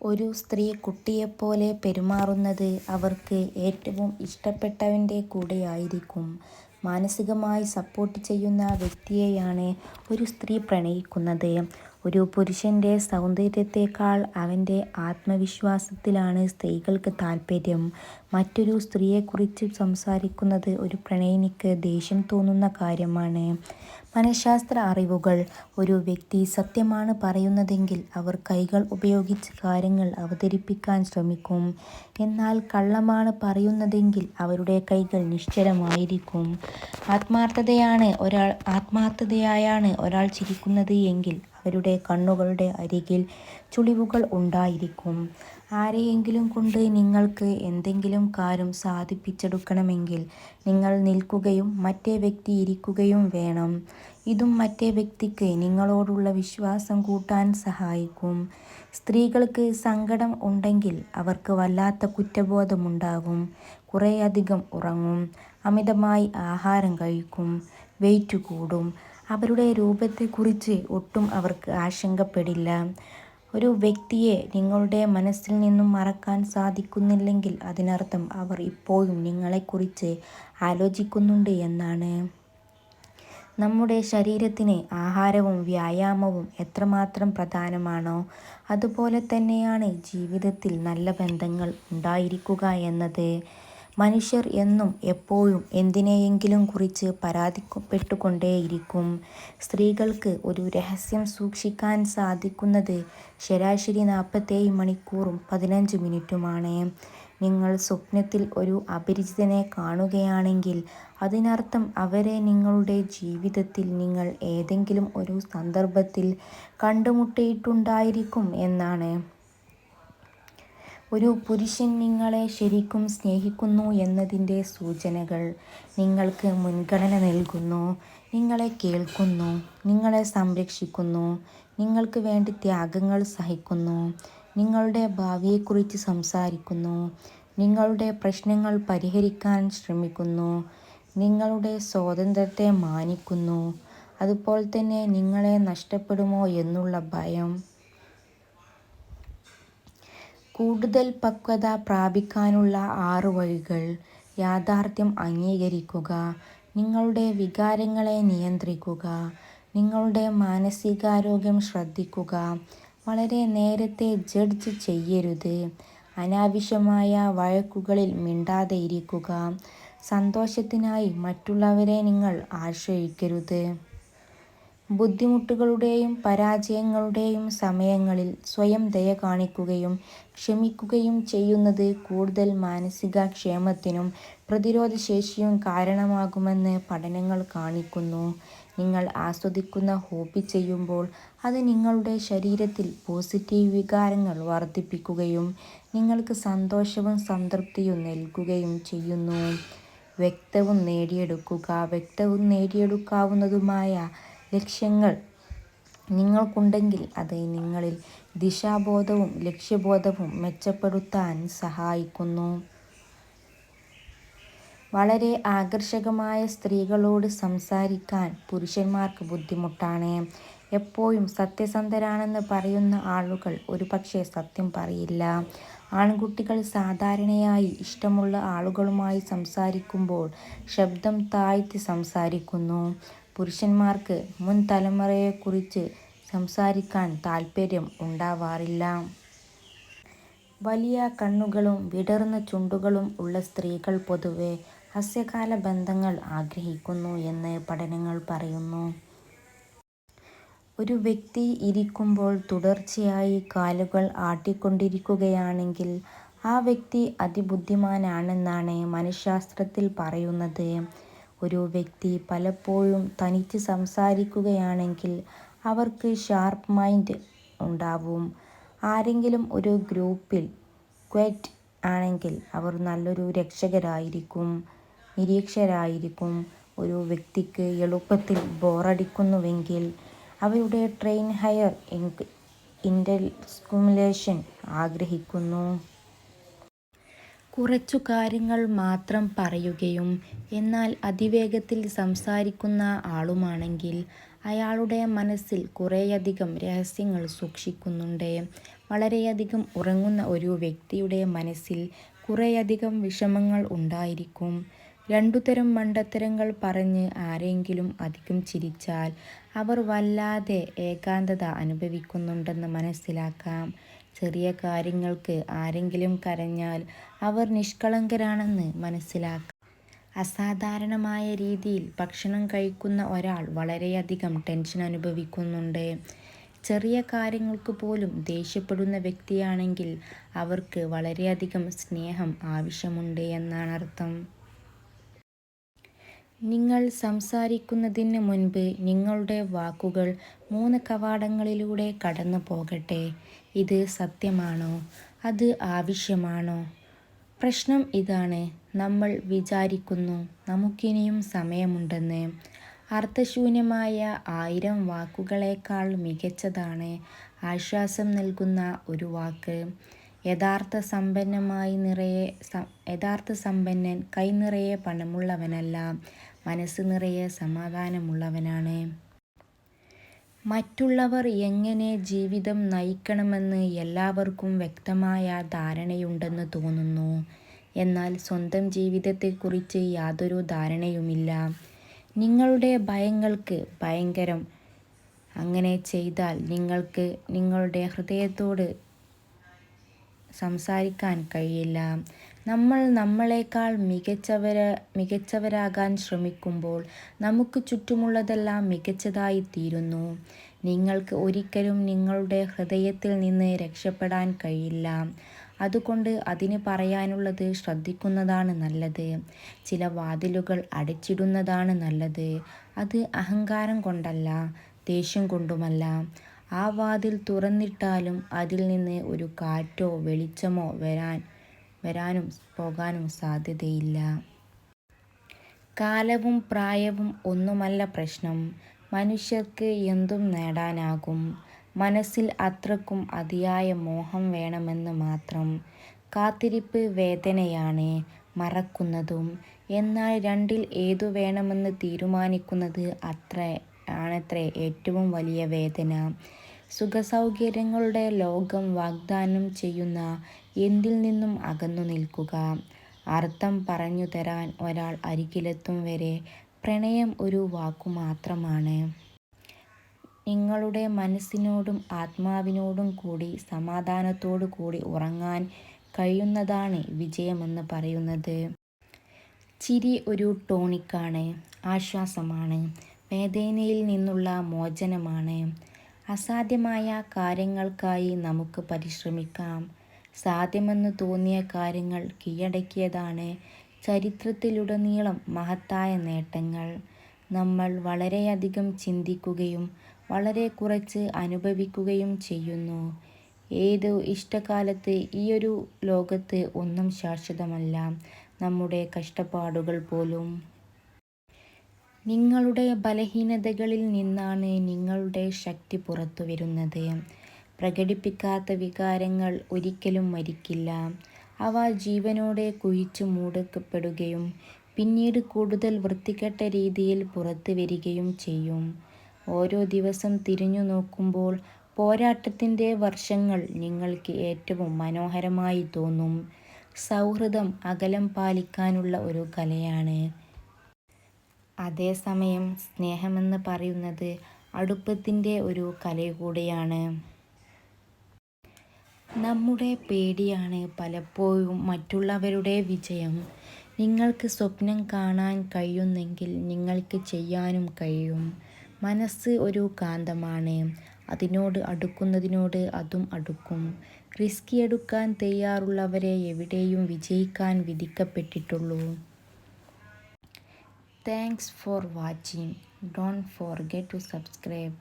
ഒരു സ്ത്രീ കുട്ടിയെപ്പോലെ പെരുമാറുന്നത് അവർക്ക് ഏറ്റവും ഇഷ്ടപ്പെട്ടവൻ്റെ കൂടെയായിരിക്കും. മാനസികമായി സപ്പോർട്ട് ചെയ്യുന്ന വ്യക്തിയെയാണ് ഒരു സ്ത്രീ പ്രണയിക്കുന്നത്. ഒരു പുരുഷൻ്റെ സൗന്ദര്യത്തേക്കാൾ അവൻ്റെ ആത്മവിശ്വാസത്തിലാണ് സ്ത്രീകൾക്ക് താൽപ്പര്യം. മറ്റൊരു സ്ത്രീയെക്കുറിച്ച് സംസാരിക്കുന്നത് ഒരു പ്രണയിനിക്ക് ദേഷ്യം തോന്നുന്ന കാര്യമാണ്. മനഃശാസ്ത്ര അറിവുകൾ: ഒരു വ്യക്തി സത്യമാണ് പറയുന്നതെങ്കിൽ അവർ കൈകൾ ഉപയോഗിച്ച് കാര്യങ്ങൾ അവതരിപ്പിക്കാൻ ശ്രമിക്കും. എന്നാൽ കള്ളമാണ് പറയുന്നതെങ്കിൽ അവരുടെ കൈകൾ നിശ്ചലമായിരിക്കും. ആത്മാർത്ഥതയായാണ് ഒരാൾ ചിരിക്കുന്നത് എങ്കിൽ അവരുടെ കണ്ണുകളുടെ അരികിൽ ചുളിവുകൾ ഉണ്ടായിരിക്കും. ആരെയെങ്കിലും കൊണ്ട് നിങ്ങൾക്ക് എന്തെങ്കിലും കാര്യം സാധിപ്പിച്ചെടുക്കണമെങ്കിൽ നിങ്ങൾ നിൽക്കുകയും മറ്റേ വ്യക്തി ഇരിക്കുകയും വേണം. ഇതും മറ്റേ വ്യക്തിക്ക് നിങ്ങളോടുള്ള വിശ്വാസം കൂട്ടാൻ സഹായിക്കും. സ്ത്രീകൾക്ക് സങ്കടം ഉണ്ടെങ്കിൽ അവർക്ക് വല്ലാത്ത കുറ്റബോധമുണ്ടാകും. കുറേയധികം ഉറങ്ങും, അമിതമായി ആഹാരം കഴിക്കും, വെയിറ്റ് കൂടും. അവരുടെ രൂപത്തെക്കുറിച്ച് ഒട്ടും അവർക്ക് ആശങ്കപ്പെടില്ല. ഒരു വ്യക്തിയെ നിങ്ങളുടെ മനസ്സിൽ നിന്നും മറക്കാൻ സാധിക്കുന്നില്ലെങ്കിൽ അതിനർത്ഥം അവർ ഇപ്പോഴും നിങ്ങളെക്കുറിച്ച് ആലോചിക്കുന്നുണ്ട് എന്നാണ്. നമ്മുടെ ശരീരത്തിന് ആഹാരവും വ്യായാമവും എത്രമാത്രം പ്രധാനമാണോ അതുപോലെ തന്നെയാണ് ജീവിതത്തിൽ നല്ല ബന്ധങ്ങൾ ഉണ്ടായിരിക്കുക എന്നത്. മനുഷ്യർ എന്നും എപ്പോഴും എന്തിനെയെങ്കിലും കുറിച്ച് പരാതിപ്പെട്ടുകൊണ്ടേയിരിക്കും. സ്ത്രീകൾക്ക് ഒരു രഹസ്യം സൂക്ഷിക്കാൻ സാധിക്കുന്നത് ശരാശരി 47 മണിക്കൂറും 15 മിനിറ്റുമാണ്. നിങ്ങൾ സ്വപ്നത്തിൽ ഒരു അപരിചിതനെ കാണുകയാണെങ്കിൽ അതിനർത്ഥം അവരെ നിങ്ങളുടെ ജീവിതത്തിൽ നിങ്ങൾ ഏതെങ്കിലും ഒരു സന്ദർഭത്തിൽ കണ്ടുമുട്ടിയിട്ടുണ്ടായിരിക്കും എന്നാണ്. ഒരു പുരുഷൻ നിങ്ങളെ ശരിക്കും സ്നേഹിക്കുന്നു എന്നതിൻ്റെ സൂചനകൾ: നിങ്ങൾക്ക് മുൻഗണന നൽകുന്നു, നിങ്ങളെ കേൾക്കുന്നു, നിങ്ങളെ സംരക്ഷിക്കുന്നു, നിങ്ങൾക്ക് വേണ്ടി ത്യാഗങ്ങൾ സഹിക്കുന്നു, നിങ്ങളുടെ ഭാവിയെക്കുറിച്ച് സംസാരിക്കുന്നു, നിങ്ങളുടെ പ്രശ്നങ്ങൾ പരിഹരിക്കാൻ ശ്രമിക്കുന്നു, നിങ്ങളുടെ സ്വാതന്ത്ര്യത്തെ മാനിക്കുന്നു. അതുപോലെ തന്നെ നിങ്ങളെ നഷ്ടപ്പെടുമോ എന്നുള്ള ഭയം. കൂടുതൽ പക്വത പ്രാപിക്കാനുള്ള 6 വഴികൾ: യാഥാർത്ഥ്യം അംഗീകരിക്കുക, നിങ്ങളുടെ വികാരങ്ങളെ നിയന്ത്രിക്കുക, നിങ്ങളുടെ മാനസികാരോഗ്യം ശ്രദ്ധിക്കുക, വളരെ നേരത്തെ ജഡ്ജ് ചെയ്യരുത്, അനാവശ്യമായ വഴക്കുകളിൽ മിണ്ടാതെയിരിക്കുക, സന്തോഷത്തിനായി മറ്റുള്ളവരെ നിങ്ങൾ ആശ്രയിക്കരുത്. ബുദ്ധിമുട്ടുകളുടെയും പരാജയങ്ങളുടെയും സമയങ്ങളിൽ സ്വയം ദയ കാണിക്കുകയും ക്ഷമിക്കുകയും ചെയ്യുന്നത് കൂടുതൽ മാനസിക ക്ഷേമത്തിനും പ്രതിരോധശേഷിയും കാരണമാകുമെന്ന് പഠനങ്ങൾ കാണിക്കുന്നു. നിങ്ങൾ ആസ്വദിക്കുന്ന ഹോബി ചെയ്യുമ്പോൾ അത് നിങ്ങളുടെ ശരീരത്തിൽ പോസിറ്റീവ് വികാരങ്ങൾ വർദ്ധിപ്പിക്കുകയും നിങ്ങൾക്ക് സന്തോഷവും സംതൃപ്തിയും നൽകുകയും ചെയ്യുന്നു. വ്യക്തവും നേടിയെടുക്കാവുന്നതുമായ ലക്ഷ്യങ്ങൾ നിങ്ങൾക്കുണ്ടെങ്കിൽ അത് നിങ്ങളിൽ ദിശാബോധവും ലക്ഷ്യബോധവും മെച്ചപ്പെടുത്താൻ സഹായിക്കുന്നു. വളരെ ആകർഷകമായ സ്ത്രീകളോട് സംസാരിക്കാൻ പുരുഷന്മാർക്ക് ബുദ്ധിമുട്ടാണ്. എപ്പോഴും സത്യസന്ധരാണെന്ന് പറയുന്ന ആളുകൾ ഒരുപക്ഷെ സത്യം പറയില്ല. ആൺകുട്ടികൾ സാധാരണയായി ഇഷ്ടമുള്ള ആളുകളുമായി സംസാരിക്കുമ്പോൾ ശബ്ദം താഴ്ത്തി സംസാരിക്കുന്നു. പുരുഷന്മാർക്ക് മുൻ തലമുറയെക്കുറിച്ച് സംസാരിക്കാൻ താൽപ്പര്യം ഉണ്ടാവാറില്ല. വലിയ കണ്ണുകളും വിടർന്ന ചുണ്ടുകളും ഉള്ള സ്ത്രീകൾ പൊതുവെ ഹ്രസ്വകാല ബന്ധങ്ങൾ ആഗ്രഹിക്കുന്നു എന്ന് പഠനങ്ങൾ പറയുന്നു. ഒരു വ്യക്തി ഇരിക്കുമ്പോൾ തുടർച്ചയായി കാലുകൾ ആട്ടിക്കൊണ്ടിരിക്കുകയാണെങ്കിൽ ആ വ്യക്തി അതിബുദ്ധിമാനാണെന്നാണ് മനഃശാസ്ത്രത്തിൽ പറയുന്നത്. ഒരു വ്യക്തി പലപ്പോഴും തനിച്ച് സംസാരിക്കുകയാണെങ്കിൽ അവർക്ക് ഷാർപ്പ് മൈൻഡ് ഉണ്ടാവും. ആരെങ്കിലും ഒരു ഗ്രൂപ്പിൽ ക്വയറ്റ് ആണെങ്കിൽ അവർ നല്ലൊരു നിരീക്ഷകരായിരിക്കും. ഒരു വ്യക്തിക്ക് എളുപ്പത്തിൽ ബോറടിക്കുന്നുവെങ്കിൽ അവരുടെ ട്രെയിൻ ഹയർ സ്റ്റിമുലേഷൻ ആഗ്രഹിക്കുന്നു. കുറച്ചു കാര്യങ്ങൾ മാത്രം പറയുകയും എന്നാൽ അതിവേഗത്തിൽ സംസാരിക്കുന്ന ആളുമാണെങ്കിൽ അയാളുടെ മനസ്സിൽ കുറേയധികം രഹസ്യങ്ങൾ സൂക്ഷിക്കുന്നുണ്ട്. വളരെയധികം ഉറങ്ങുന്ന ഒരു വ്യക്തിയുടെ മനസ്സിൽ കുറേയധികം വിഷമങ്ങൾ ഉണ്ടായിരിക്കും. രണ്ടുതരം മണ്ടത്തരങ്ങൾ പറഞ്ഞ് ആരെങ്കിലും അധികം ചിരിച്ചാൽ അവർ വല്ലാതെ ഏകാന്തത അനുഭവിക്കുന്നുണ്ടെന്ന് മനസ്സിലാക്കാം. ചെറിയ കാര്യങ്ങൾക്ക് ആരെങ്കിലും കരഞ്ഞാൽ അവർ നിഷ്കളങ്കരാണെന്ന് മനസ്സിലാക്കാം. അസാധാരണമായ രീതിയിൽ ഭക്ഷണം കഴിക്കുന്ന ഒരാൾ വളരെയധികം ടെൻഷൻ അനുഭവിക്കുന്നുണ്ട്. ചെറിയ കാര്യങ്ങൾക്ക് പോലും ദേഷ്യപ്പെടുന്ന വ്യക്തിയാണെങ്കിൽ അവർക്ക് വളരെയധികം സ്നേഹം ആവശ്യമുണ്ട് എന്നാണ് അർത്ഥം. നിങ്ങൾ സംസാരിക്കുന്നതിന് മുൻപ് നിങ്ങളുടെ വാക്കുകൾ 3 കവാടങ്ങളിലൂടെ കടന്നു പോകട്ടെ. ഇത് സത്യമാണോ? അത് ആവശ്യമാണോ? പ്രശ്നം ഇതാണ്, നമ്മൾ വിചാരിക്കുന്നു നമുക്കിനിയും സമയമുണ്ടെന്ന്. അർത്ഥശൂന്യമായ 1000 വാക്കുകളേക്കാൾ മികച്ചതാണ് ആശ്വാസം നൽകുന്ന ഒരു വാക്ക്. യഥാർത്ഥ സമ്പന്നൻ കൈനിറയെ പണമുള്ളവനല്ല, മനസ്സ് നിറയെ സമാധാനമുള്ളവനാണ്. മറ്റുള്ളവർ എങ്ങനെ ജീവിതം നയിക്കണമെന്ന് എല്ലാവർക്കും വ്യക്തമായ ധാരണയുണ്ടെന്ന് തോന്നുന്നു. എന്നാൽ സ്വന്തം ജീവിതത്തെക്കുറിച്ച് യാതൊരു ധാരണയുമില്ല. നിങ്ങളുടെ ഭയങ്ങൾക്ക് ഭയങ്കരം. അങ്ങനെ ചെയ്താൽ നിങ്ങൾക്ക് നിങ്ങളുടെ ഹൃദയത്തോട് സംസാരിക്കാൻ കഴിയില്ല. നമ്മൾ നമ്മളെക്കാൾ മികച്ചവരാകാൻ ശ്രമിക്കുമ്പോൾ നമുക്ക് ചുറ്റുമുള്ളതെല്ലാം മികച്ചതായി തീരുന്നു. നിങ്ങൾക്ക് ഒരിക്കലും നിങ്ങളുടെ ഹൃദയത്തിൽ നിന്ന് രക്ഷപ്പെടാൻ കഴിയില്ല. അതുകൊണ്ട് അതിന് പറയാനുള്ളത് ശ്രദ്ധിക്കുന്നതാണ് നല്ലത്. ചില വാതിലുകൾ അടച്ചിടുന്നതാണ് നല്ലത്. അത് അഹങ്കാരം കൊണ്ടല്ല, ദേഷ്യം കൊണ്ടുമല്ല. ആ വാതിൽ തുറന്നിട്ടാലും അതിൽ നിന്ന് ഒരു കാറ്റോ വെളിച്ചമോ വരാനും പോകാനും സാധ്യതയില്ല. കാലവും പ്രായവും ഒന്നുമല്ല പ്രശ്നം. മനുഷ്യർക്ക് എന്തും നേടാനാകും. മനസ്സിൽ അത്രക്കും അതിയായ മോഹം വേണമെന്ന് മാത്രം. കാത്തിരിപ്പ് വേദനയാണ്, മറക്കുന്നതും. എന്നാൽ രണ്ടിൽ ഏതു വേണമെന്ന് തീരുമാനിക്കുന്നത് ആണത്രേ ഏറ്റവും വലിയ വേദന. സുഖസൗകര്യങ്ങളുടെ ലോകം വാഗ്ദാനം ചെയ്യുന്ന എന്തിൽ നിന്നും അകന്നു നിൽക്കുക. അർത്ഥം പറഞ്ഞു തരാൻ ഒരാൾ അരികിലെത്തും വരെ പ്രണയം ഒരു വാക്കുമാത്രമാണ്. നിങ്ങളുടെ മനസ്സിനോടും ആത്മാവിനോടും കൂടി സമാധാനത്തോടു കൂടി ഉറങ്ങാൻ കഴിയുന്നതാണ് വിജയമെന്ന് പറയുന്നത്. ചിരി ഒരു ടോണിക്കാണ്, ആശ്വാസമാണ്, വേദനയിൽ നിന്നുള്ള മോചനമാണ്. അസാധ്യമായ കാര്യങ്ങൾക്കായി നമുക്ക് പരിശ്രമിക്കാം. സാധ്യമെന്ന് തോന്നിയ കാര്യങ്ങൾ കീഴടക്കിയതാണ് ചരിത്രത്തിലുടനീളം മഹത്തായ നേട്ടങ്ങൾ. നമ്മൾ വളരെയധികം ചിന്തിക്കുകയും വളരെ കുറച്ച് അനുഭവിക്കുകയും ചെയ്യുന്നു. ഏത് ഇഷ്ടകാലത്ത് ഈയൊരു ലോകത്ത് ഒന്നും ശാശ്വതമല്ല, നമ്മുടെ കഷ്ടപ്പാടുകൾ പോലും. നിങ്ങളുടെ ബലഹീനതകളിൽ നിന്നാണ് നിങ്ങളുടെ ശക്തി പുറത്തു വരുന്നത്. പ്രകടിപ്പിക്കാത്ത വികാരങ്ങൾ ഒരിക്കലും മരിക്കില്ല. അവ ജീവനോടെ കുഴിച്ചു മൂടപ്പെടുകയും പിന്നീട് കൂടുതൽ വൃത്തികെട്ട രീതിയിൽ പുറത്തു വരികയും ചെയ്യും. ഓരോ ദിവസം തിരിഞ്ഞു നോക്കുമ്പോൾ പോരാട്ടത്തിൻ്റെ വർഷങ്ങൾ നിങ്ങൾക്ക് ഏറ്റവും മനോഹരമായി തോന്നും. സൗഹൃദം അകലം പാലിക്കാനുള്ള ഒരു കലയാണ്. അതേസമയം സ്നേഹമെന്ന് പറയുന്നത് അടുപ്പത്തിൻ്റെ ഒരു കല കൂടിയാണ്. നമ്മുടെ പേടിയാണ് പലപ്പോഴും മറ്റുള്ളവരുടെ വിജയം. നിങ്ങൾക്ക് സ്വപ്നം കാണാൻ കഴിയുന്നെങ്കിൽ നിങ്ങൾക്ക് ചെയ്യാനും കഴിയും. മനസ്സ് ഒരു കാന്തമാണ്. അതിനോട് അടുക്കുന്നതിനോട് അതും അടുക്കും. റിസ്ക് എടുക്കാൻ തയ്യാറുള്ളവരെ എവിടെയും വിജയിക്കാൻ വിധിക്കപ്പെട്ടിട്ടുള്ളൂ. Thanks for watching. Don't forget to subscribe.